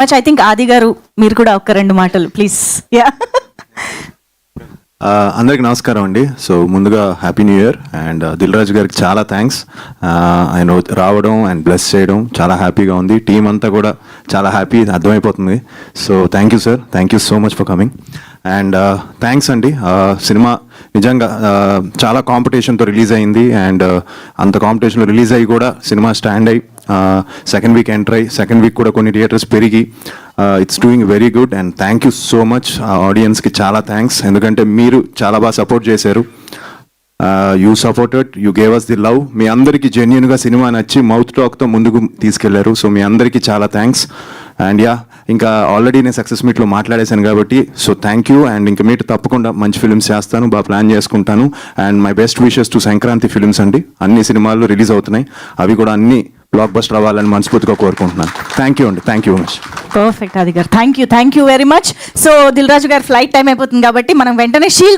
Much. I think ఆది గారు మీరు కూడా ఒక 2 మాటలు ప్లీజ్. యా, అందరికి నమస్కారం అండి. సో ముందుగా happy new year. And Dil Raju గారికి చాలా థ్యాంక్స్. ఆయన రావడం అండ్ బ్లెస్ చేయడం చాలా హ్యాపీగా ఉంది. టీం అంతా కూడా చాలా హ్యాపీ, అర్థమైపోతుంది. So thank you sir, thank you so much for coming. And thanks అండి. సినిమా నిజంగా చాలా కాంపిటీషన్తో రిలీజ్ అయింది. అండ్ అంత కాంపిటీషన్లో రిలీజ్ అయ్యి కూడా సినిమా స్టాండ్ అయ్యి సెకండ్ వీక్ ఎంటర్ అయ్యి సెకండ్ వీక్ కూడా కొన్ని థియేటర్స్ పెరిగి it's doing very good. And thank you so much. ఆడియన్స్కి చాలా థ్యాంక్స్, ఎందుకంటే మీరు చాలా బాగా సపోర్ట్ చేశారు. You supported, you gave us the love. మీ అందరికీ జెన్యున్గా సినిమా నచ్చి మౌత్ టాక్తో ముందుకు తీసుకెళ్లారు. సో మీ అందరికీ చాలా థ్యాంక్స్. అండ్ యా, ఇంకా ఆల్రెడీ నేను సక్సెస్ మీట్లో మాట్లాడేశాను కాబట్టి సో థ్యాంక్ యూ. అండ్ ఇంకా మీట్ తప్పకుండా మంచి ఫిల్మ్స్ చేస్తాను, బాగా ప్లాన్ చేసుకుంటాను. And my best wishes to Sankranti films అండి. అన్ని సినిమాలు రిలీజ్ అవుతున్నాయి, అవి కూడా అన్ని బ్లాక్ బస్టర్ అవ్వాలని మనస్ఫూర్తిగా కోరుకుంటున్నాను. థ్యాంక్ యూ అండి, thank you much. Perfect Aadi గారు, thank you very much. So Dil Raju గారు ఫ్లైట్ టైం అయిపోతుంది కాబట్టి మనం వెంటనే షీల్